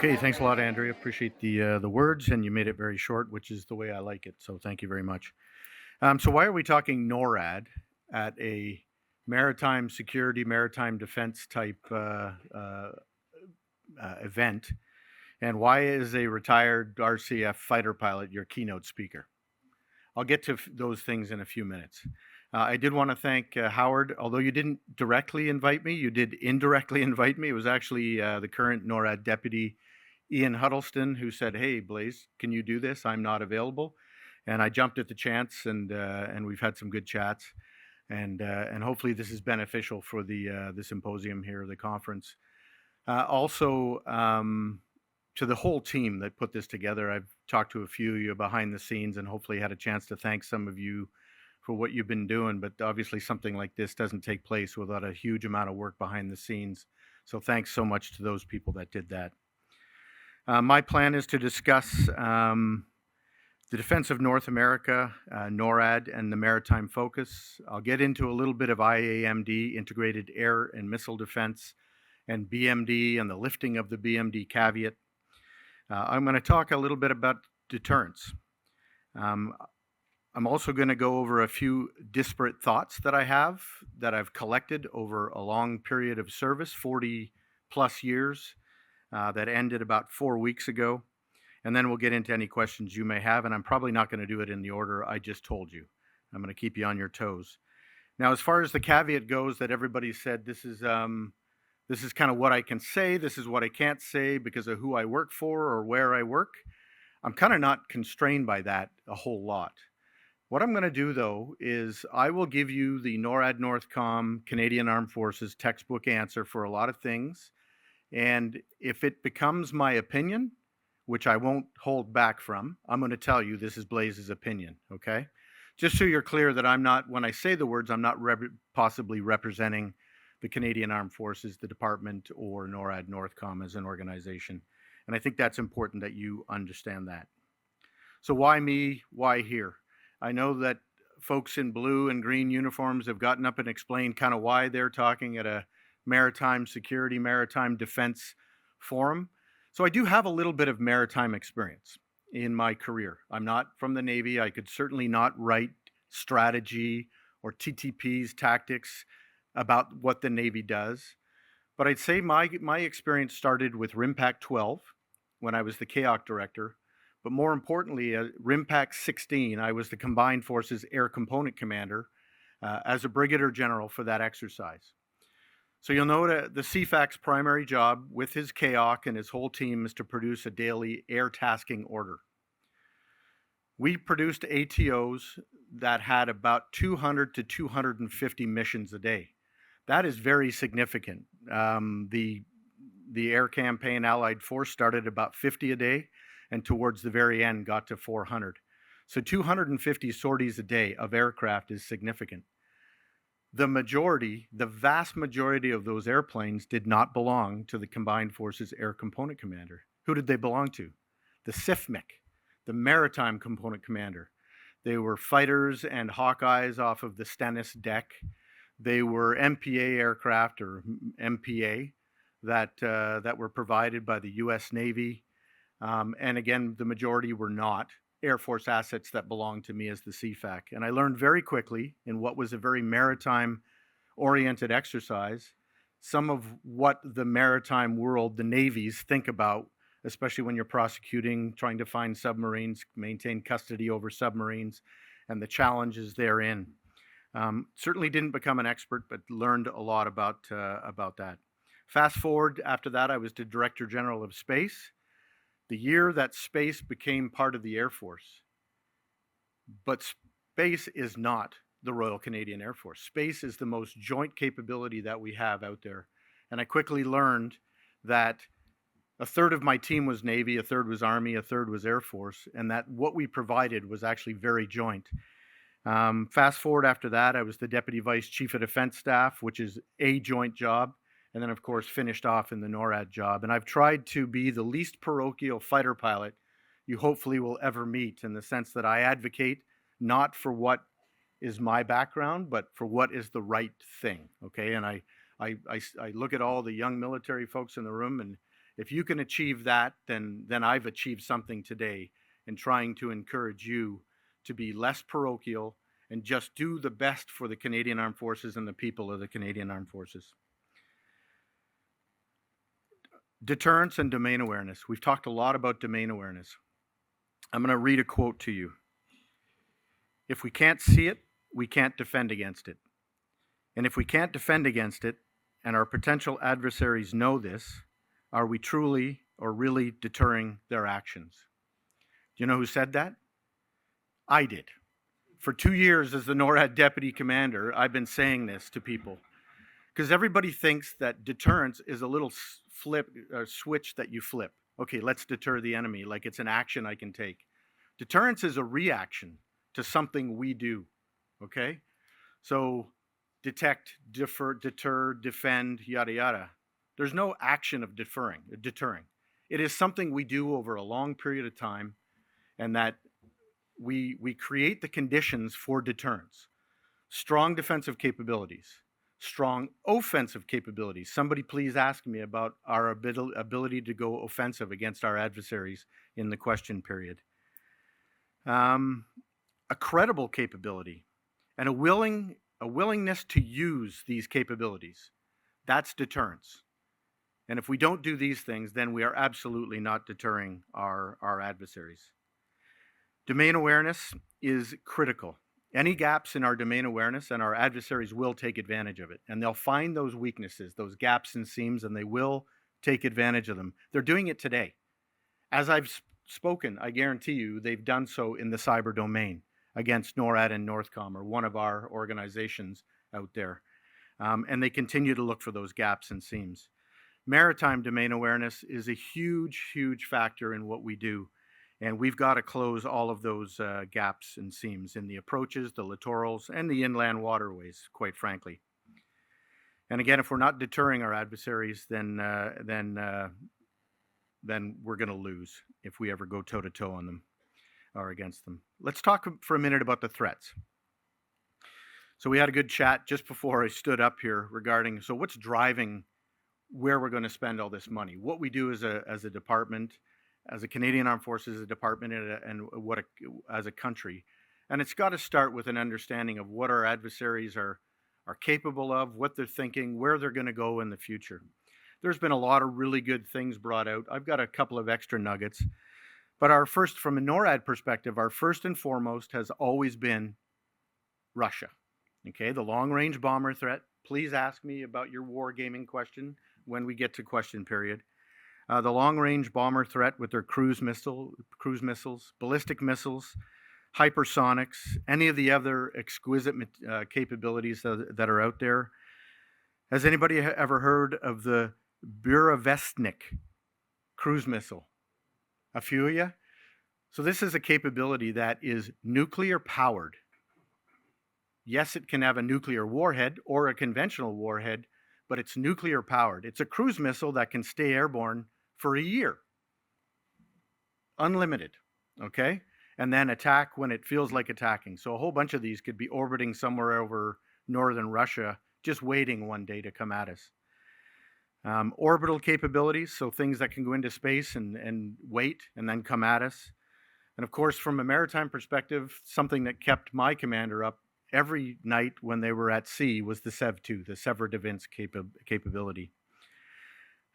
Okay, thanks a lot, Andrea. Appreciate the words, and you made it very short, which is the way I like it. So thank you very much. So why are we talking NORAD at a maritime security, maritime defense type event, and why is a retired RCF fighter pilot your keynote speaker? I'll get to those things in a few minutes. I did want to thank Howard. Although you didn't directly invite me, you did indirectly invite me. It was actually the current NORAD deputy, Ian Huddleston, who said, "Hey, Blaise, can you do this? I'm not available." And I jumped at the chance, and we've had some good chats, and hopefully this is beneficial for the symposium here, the conference. Also, to the whole team that put this together, I've talked to a few of you behind the scenes, and hopefully had a chance to thank some of you for what you've been doing. But obviously, something like this doesn't take place without a huge amount of work behind the scenes. So thanks so much to those people that did that. My plan is to discuss the defense of North America, NORAD, and the maritime focus. I'll get into a little bit of IAMD, Integrated Air and Missile Defense, and BMD and the lifting of the BMD caveat. I'm going to talk a little bit about deterrence. I'm also going to go over a few disparate thoughts that I have that I've collected over a long period of service, 40 plus years, that ended about 4 weeks ago. And then we'll get into any questions you may have, and I'm probably not going to do it in the order I just told you. I'm going to keep you on your toes. Now, as far as the caveat goes that everybody said, this is kind of what I can say, this is what I can't say because of who I work for or where I work. I'm kind of not constrained by that a whole lot. What I'm going to do, though, is I will give you the NORAD Northcom Canadian Armed Forces textbook answer for a lot of things. And if it becomes my opinion, which I won't hold back from, I'm going to tell you this is Blaise's opinion, okay? Just so you're clear that I'm not, when I say the words, I'm not possibly representing the Canadian Armed Forces, the department, or NORAD Northcom as an organization. And I think that's important that you understand that. So why me? Why here? I know that folks in blue and green uniforms have gotten up and explained kind of why they're talking at a maritime security, maritime defense forum. So I do have a little bit of maritime experience in my career. I'm not from the Navy. I could certainly not write strategy or TTPs, tactics, about what the Navy does. But I'd say my experience started with RIMPAC 12 when I was the KOC director. But more importantly, RIMPAC 16, I was the Combined Forces Air Component Commander as a Brigadier General for that exercise. So you'll know that the CFAC's primary job with his KOC and his whole team is to produce a daily air tasking order. We produced ATOs that had about 200 to 250 missions a day. That is very significant. The air campaign Allied Force started about 50 a day, and towards the very end got to 400. So 250 sorties a day of aircraft is significant. The vast majority of those airplanes did not belong to the Combined Forces Air Component Commander. Who did they belong to? The CIFMC, the Maritime Component Commander. They were fighters and Hawkeyes off of the Stennis deck. They were MPA aircraft, or MPA, that were provided by the US Navy. And again, the majority were not Air Force assets that belonged to me as the CFAC. And I learned very quickly, in what was a very maritime-oriented exercise, some of what the maritime world, the navies, think about, especially when you're prosecuting, trying to find submarines, maintain custody over submarines, and the challenges therein. Certainly didn't become an expert, but learned a lot about that. Fast forward, after that, I was the Director General of Space. The year that space became part of the Air Force. But space is not the Royal Canadian Air Force. Space is the most joint capability that we have out there. And I quickly learned that a third of my team was Navy, a third was Army, a third was Air Force, and that what we provided was actually very joint. Fast forward after that, I was the Deputy Vice Chief of Defense Staff, which is a joint job. And then, of course, finished off in the NORAD job. And I've tried to be the least parochial fighter pilot you hopefully will ever meet, in the sense that I advocate not for what is my background, but for what is the right thing, okay? And I look at all the young military folks in the room, If you can achieve that, then I've achieved something today in trying to encourage you to be less parochial and just do the best for the Canadian Armed Forces and the people of the Canadian Armed Forces. Deterrence and domain awareness. We've talked a lot about domain awareness. I'm going to read a quote to you. If we can't see it, we can't defend against it. And if we can't defend against it, and our potential adversaries know this, are we truly or really deterring their actions? Do you know who said that? I did. For 2 years as the NORAD Deputy Commander, I've been saying this to people. Because everybody thinks that deterrence is a little switch that you flip. Okay, let's deter the enemy, like it's an action I can take. Deterrence is a reaction to something we do, okay? So detect, deter, defend, yada, yada. There's no action of deterring. It is something we do over a long period of time, and that we create the conditions for deterrence. Strong defensive capabilities, strong offensive capabilities. Somebody please ask me about our ability to go offensive against our adversaries in the question period. A credible capability and a willingness to use these capabilities. That's deterrence. And if we don't do these things, then we are absolutely not deterring our adversaries. Domain awareness is critical. Any gaps in our domain awareness, and our adversaries will take advantage of it. And they'll find those weaknesses, those gaps and seams, and they will take advantage of them. They're doing it today. As I've spoken, I guarantee you they've done so in the cyber domain against NORAD and NORTHCOM, or one of our organizations out there. And they continue to look for those gaps and seams. Maritime domain awareness is a huge, huge factor in what we do. And we've got to close all of those gaps and seams in the approaches, the littorals, and the inland waterways, quite frankly. And again, if we're not deterring our adversaries, then we're going to lose if we ever go toe-to-toe on them or against them. Let's talk for a minute about the threats. So we had a good chat just before I stood up here regarding, so what's driving where we're going to spend all this money? What we do as a department, as a Canadian Armed Forces, a department, and as a country. And it's got to start with an understanding of what our adversaries are capable of, what they're thinking, where they're going to go in the future. There's been a lot of really good things brought out. I've got a couple of extra nuggets. But from a NORAD perspective, our first and foremost has always been Russia. Okay, the long-range bomber threat. Please ask me about your wargaming question when we get to question period. The long-range bomber threat with their cruise missiles, ballistic missiles, hypersonics, any of the other exquisite capabilities that are out there. Has anybody ever heard of the Burevestnik cruise missile? A few of you? So this is a capability that is nuclear powered. Yes, it can have a nuclear warhead or a conventional warhead, but it's nuclear powered. It's a cruise missile that can stay airborne for a year. Unlimited, okay? And then attack when it feels like attacking. So a whole bunch of these could be orbiting somewhere over northern Russia, just waiting one day to come at us. Orbital capabilities, so things that can go into space and wait and then come at us. And of course, from a maritime perspective, something that kept my commander up every night when they were at sea was the SEV-2, the Sever Defense capability.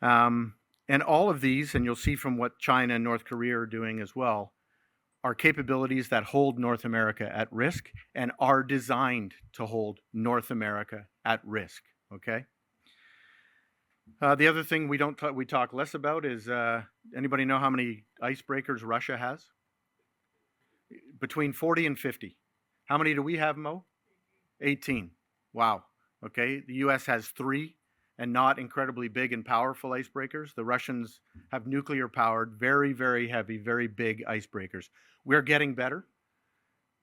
And all of these, and you'll see from what China and North Korea are doing as well, are capabilities that hold North America at risk and are designed to hold North America at risk, okay? The other thing we talk less about is, anybody know how many icebreakers Russia has? Between 40 and 50. How many do we have, Mo? 18. Wow. Okay. The U.S. has 3 and not incredibly big and powerful icebreakers. The Russians have nuclear powered, very, very heavy, very big icebreakers. We're getting better,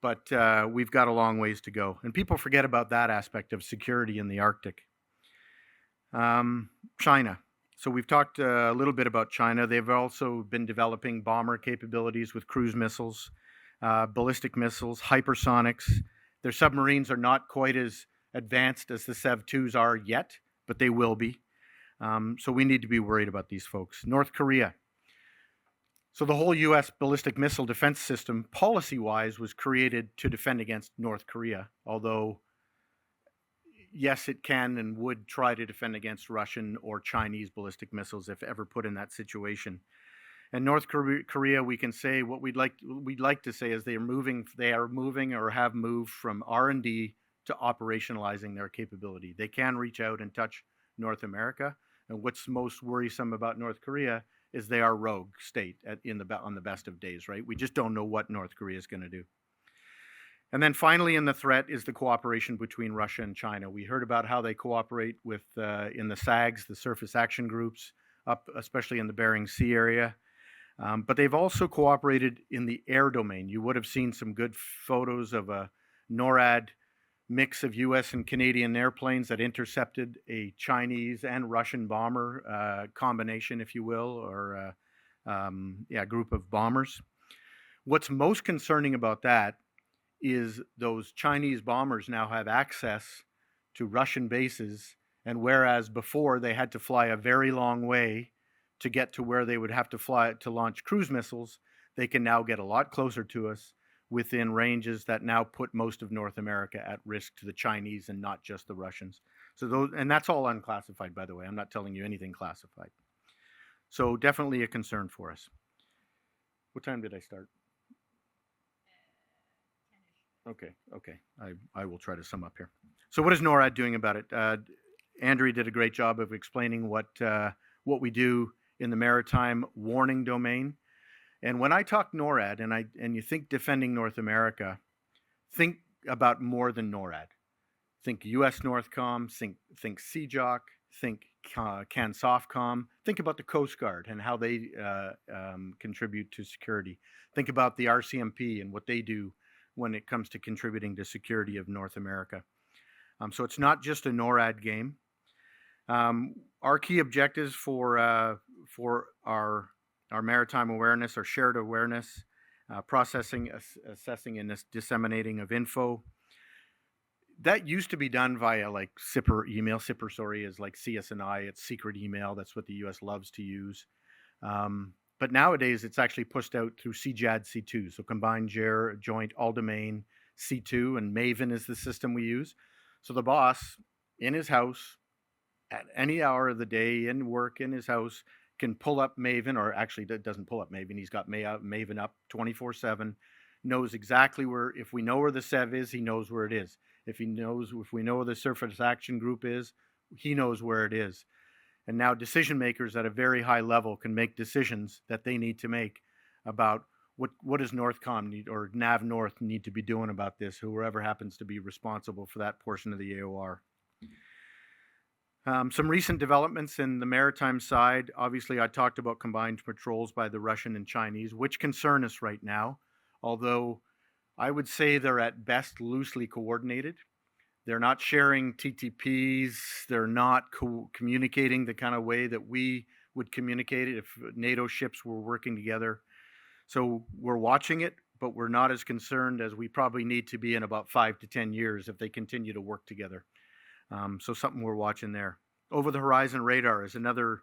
but we've got a long ways to go. And people forget about that aspect of security in the Arctic. China. So we've talked a little bit about China. They've also been developing bomber capabilities with cruise missiles, ballistic missiles, hypersonics. Their submarines are not quite as advanced as the SEV-2s are yet, but they will be. So we need to be worried about these folks. North Korea. So the whole U.S. ballistic missile defense system, policy-wise, was created to defend against North Korea, although yes, it can and would try to defend against Russian or Chinese ballistic missiles if ever put in that situation. And North Korea, we can say what we'd like to say is they are moving or have moved from R&D to operationalizing their capability. They can reach out and touch North America. And what's most worrisome about North Korea is they are rogue state on the best of days, right? We just don't know what North Korea is going to do. And then finally in the threat is the cooperation between Russia and China. We heard about how they cooperate with in the SAGs, the surface action groups, up especially in the Bering Sea area. But they've also cooperated in the air domain. You would have seen some good photos of a NORAD mix of US and Canadian airplanes that intercepted a Chinese and Russian bomber combination, if you will, or group of bombers. What's most concerning about that is those Chinese bombers now have access to Russian bases, and whereas before they had to fly a very long way to get to where they would have to fly to launch cruise missiles, they can now get a lot closer to us within ranges that now put most of North America at risk to the Chinese and not just the Russians. So those, and that's all unclassified, by the way. I'm not telling you anything classified. So definitely a concern for us. What time did I start? Okay. I will try to sum up here. So what is NORAD doing about it? Andrea did a great job of explaining what we do in the maritime warning domain. And when I talk NORAD and you think defending North America, think about more than NORAD. Think US Northcom, think CJOC, think CANSOFCOM, think about the Coast Guard and how they contribute to security. Think about the RCMP and what they do when it comes to contributing to security of North America. So it's not just a NORAD game. Our key objectives for our maritime awareness, our shared awareness, processing, assessing, and disseminating of info. That used to be done via like SIPR email. SIPR, sorry, is like CS&I. It's secret email. That's what the U.S. loves to use. But nowadays, it's actually pushed out through CJAD C2, so Combined Joint All-Domain C2, and Maven is the system we use. So the boss, in his house, at any hour of the day, in work, in his house, can pull up Maven, or actually doesn't pull up Maven. He's got Maven up 24/7, knows exactly where, if we know where the SEV is, he knows where it is. If we know where the surface action group is, he knows where it is. And now decision makers at a very high level can make decisions that they need to make about what does Northcom need or Nav North need to be doing about this, whoever happens to be responsible for that portion of the AOR. Some recent developments in the maritime side. Obviously, I talked about combined patrols by the Russian and Chinese, which concern us right now, although I would say they're at best loosely coordinated. They're not sharing TTPs. They're not communicating the kind of way that we would communicate it if NATO ships were working together. So we're watching it, but we're not as concerned as we probably need to be in about 5 to 10 years if they continue to work together. So something we're watching there. Over the horizon radar is another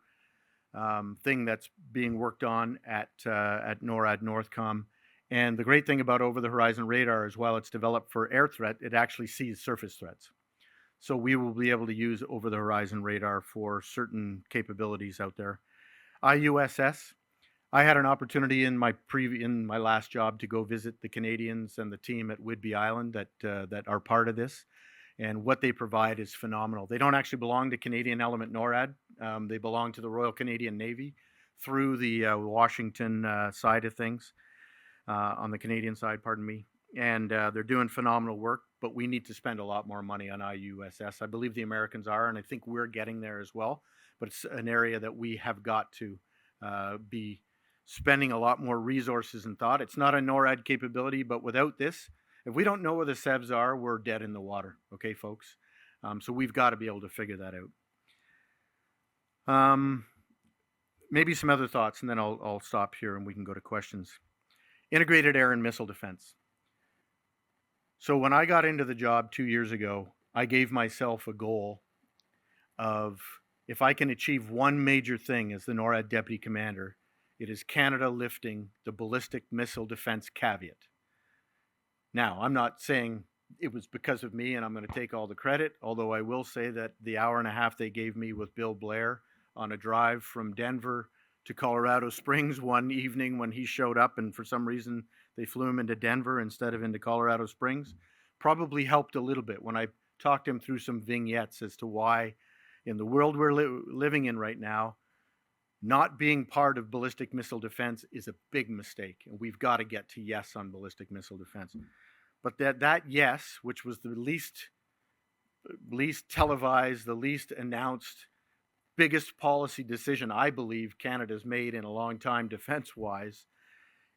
thing that's being worked on at NORAD Northcom. And the great thing about over the horizon radar is while it's developed for air threat, it actually sees surface threats. So we will be able to use over the horizon radar for certain capabilities out there. IUSS, I had an opportunity in my last job to go visit the Canadians and the team at Whidbey Island that are part of this. And what they provide is phenomenal. They don't actually belong to Canadian Element NORAD. They belong to the Royal Canadian Navy through the Washington side of things. On the Canadian side, pardon me. And they're doing phenomenal work, but we need to spend a lot more money on IUSS. I believe the Americans are, and I think we're getting there as well. But it's an area that we have got to be spending a lot more resources and thought. It's not a NORAD capability, but without this, if we don't know where the SEVs are, we're dead in the water. Okay, folks? So we've got to be able to figure that out. Maybe some other thoughts, and then I'll stop here and we can go to questions. Integrated air and missile defense. So when I got into the job 2 years ago, I gave myself a goal of if I can achieve one major thing as the NORAD Deputy Commander, it is Canada lifting the ballistic missile defense caveat. Now, I'm not saying it was because of me and I'm going to take all the credit, although I will say that the hour and a half they gave me with Bill Blair on a drive from Denver to Colorado Springs one evening when he showed up, and for some reason they flew him into Denver instead of into Colorado Springs, probably helped a little bit when I talked him through some vignettes as to why in the world we're living in right now, not being part of ballistic missile defense is a big mistake, and we've got to get to yes on ballistic missile defense. But that yes, which was the least televised, the least announced, biggest policy decision I believe Canada's made in a long time defense-wise,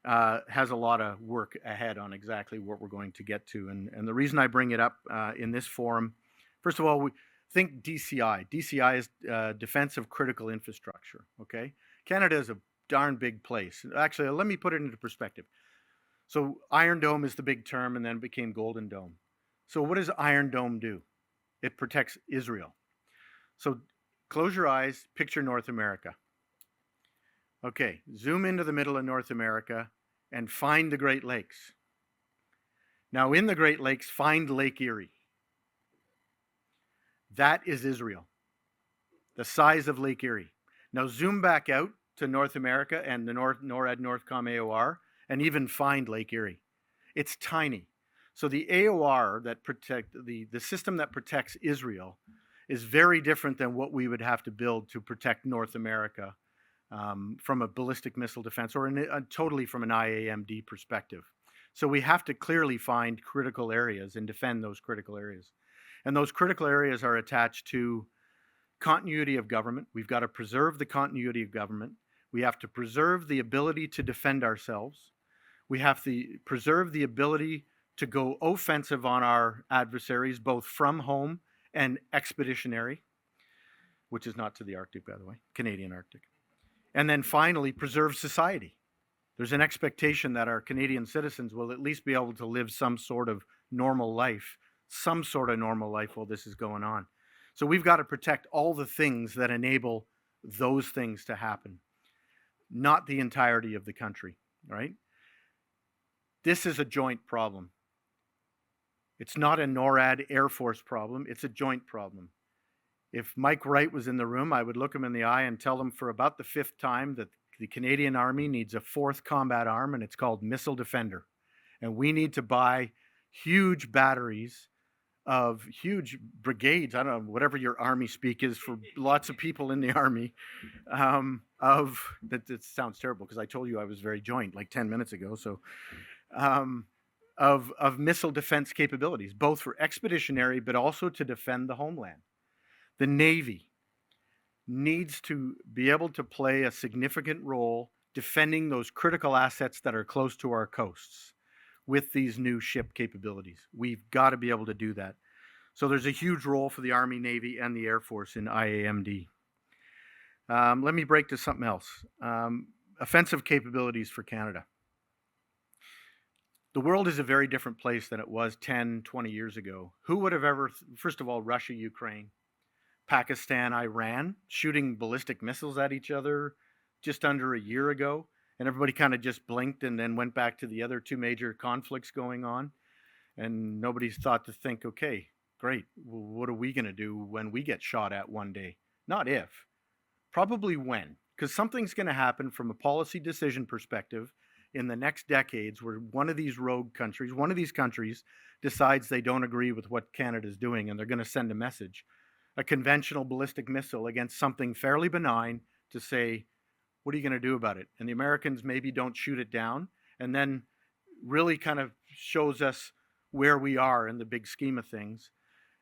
has a lot of work ahead on exactly what we're going to get to. And the reason I bring it up in this forum, first of all, we think DCI. DCI is Defense of Critical Infrastructure, okay? Canada is a darn big place. Actually, let me put it into perspective. So Iron Dome is the big term, and then it became Golden Dome. So what does Iron Dome do? It protects Israel. So close your eyes, picture North America. Okay, zoom into the middle of North America and find the Great Lakes. Now in the Great Lakes, find Lake Erie. That is Israel, the size of Lake Erie. Now zoom back out to North America and the NORAD Northcom AOR, and even find Lake Erie. It's tiny. So the AOR that the system that protects Israel is very different than what we would have to build to protect North America from a ballistic missile defense, or totally from an IAMD perspective. So we have to clearly find critical areas and defend those critical areas. And those critical areas are attached to continuity of government. We've got to preserve the continuity of government. We have to preserve the ability to defend ourselves. We have to preserve the ability to go offensive on our adversaries, both from home and expeditionary, which is not to the Arctic, by the way, Canadian Arctic. And then finally, preserve society. There's an expectation that our Canadian citizens will at least be able to live some sort of normal life while this is going on. So we've got to protect all the things that enable those things to happen, not the entirety of the country, right? This is a joint problem. It's not a NORAD Air Force problem, it's a joint problem. If Mike Wright was in the room, I would look him in the eye and tell him for about the 5th time that the Canadian Army needs a 4th combat arm, and it's called Missile Defender. And we need to buy huge batteries of huge brigades, I don't know, whatever your Army speak is for lots of people in the Army, that sounds terrible because I told you I was very joint like 10 minutes ago, so of missile defense capabilities, both for expeditionary but also to defend the homeland. The Navy needs to be able to play a significant role defending those critical assets that are close to our coasts with these new ship capabilities. We've got to be able to do that. So there's a huge role for the Army, Navy, and the Air Force in IAMD. Let me break to something else. Offensive capabilities for Canada. The world is a very different place than it was 10, 20 years ago. Who would have ever, first of all, Russia, Ukraine, Pakistan, Iran, shooting ballistic missiles at each other just under a year ago, and everybody kind of just blinked and then went back to the other 2 major conflicts going on, and nobody's thought to think, okay, great, well, what are we going to do when we get shot at one day? Not if, probably when, because something's going to happen from a policy decision perspective in the next decades where one of these rogue countries, one of these countries decides they don't agree with what Canada's doing, and they're going to send a message, a conventional ballistic missile against something fairly benign, to say, what are you going to do about it? And the Americans maybe don't shoot it down, and then really kind of shows us where we are in the big scheme of things.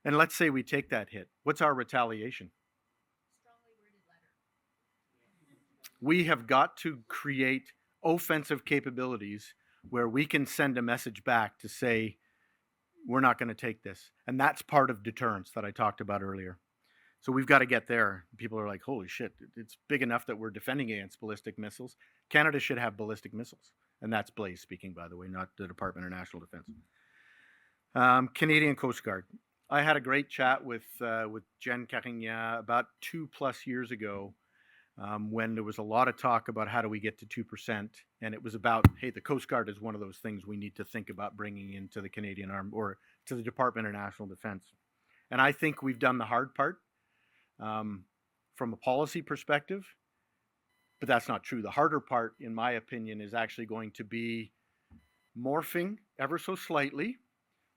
And let's say we take that hit. What's our retaliation? Strongly worded letter. We have got to create offensive capabilities where we can send a message back to say, we're not going to take this. And that's part of deterrence that I talked about earlier. So we've got to get there. People are like, holy shit, it's big enough that we're defending against ballistic missiles. Canada should have ballistic missiles. And that's Blaise speaking, by the way, not the Department of National Defense. Canadian Coast Guard. I had a great chat with Jen Carignan about 2+ years ago, when there was a lot of talk about how do we get to 2%, and it was about, hey, the Coast Guard is one of those things we need to think about bringing into the Canadian Army or to the Department of National Defense. And I think we've done the hard part from a policy perspective, but that's not true. The harder part, in my opinion, is actually going to be morphing ever so slightly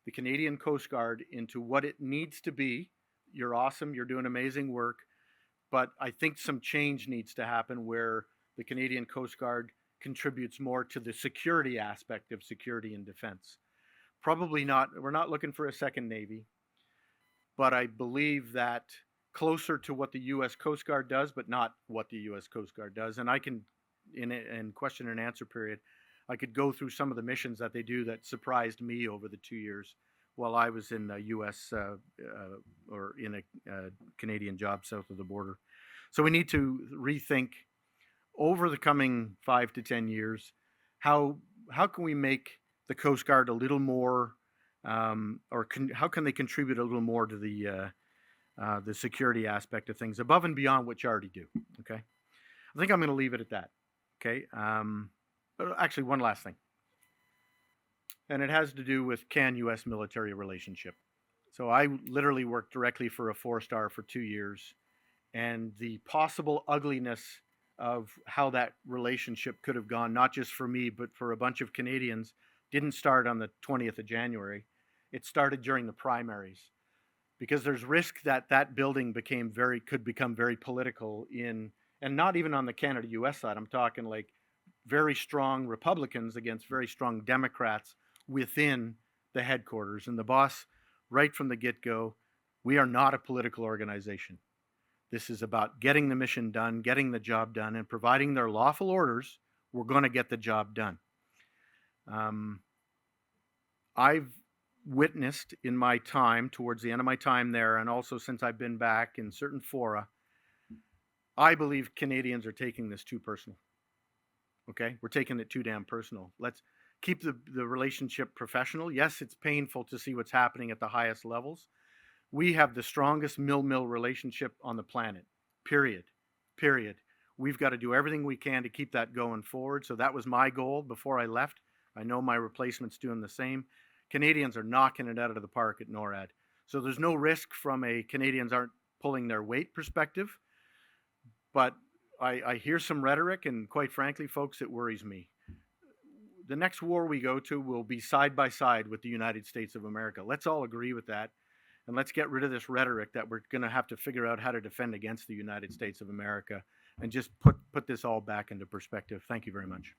the Canadian Coast Guard into what it needs to be. You're awesome. You're doing amazing work. But I think some change needs to happen where the Canadian Coast Guard contributes more to the security aspect of security and defense. Probably not, we're not looking for a second Navy, but I believe that closer to what the U.S. Coast Guard does, but not what the U.S. Coast Guard does. And I can, in question and answer period, I could go through some of the missions that they do that surprised me over the 2 years while I was in the U.S. Or in a Canadian job south of the border. So we need to rethink over the coming 5 to 10 years, how can we make the Coast Guard a little more, how can they contribute a little more to the security aspect of things above and beyond what you already do. Okay, I think I'm going to leave it at that. Okay. Actually, one last thing, and it has to do with CAN-U.S. military relationship. So I literally worked directly for a 4-star for 2 years, and the possible ugliness of how that relationship could have gone, not just for me, but for a bunch of Canadians, didn't start on the 20th of January. It started during the primaries, because there's risk that that building could become very political and not even on the Canada-U.S. side. I'm talking like very strong Republicans against very strong Democrats within the headquarters. And the boss, right from the get-go, we are not a political organization. This is about getting the mission done, getting the job done, and providing their lawful orders, we're going to get the job done. I've witnessed in my time, towards the end of my time there, and also since I've been back in certain fora, I believe Canadians are taking this too personal. Okay, we're taking it too damn personal. Let's keep the relationship professional. Yes, it's painful to see what's happening at the highest levels. We have the strongest mill-mill relationship on the planet, period. We've got to do everything we can to keep that going forward. So that was my goal before I left. I know my replacement's doing the same. Canadians are knocking it out of the park at NORAD. So there's no risk from a Canadians aren't pulling their weight perspective. But I hear some rhetoric, and quite frankly, folks, it worries me. The next war we go to will be side by side with the United States of America. Let's all agree with that, and let's get rid of this rhetoric that we're going to have to figure out how to defend against the United States of America, and just put this all back into perspective. Thank you very much.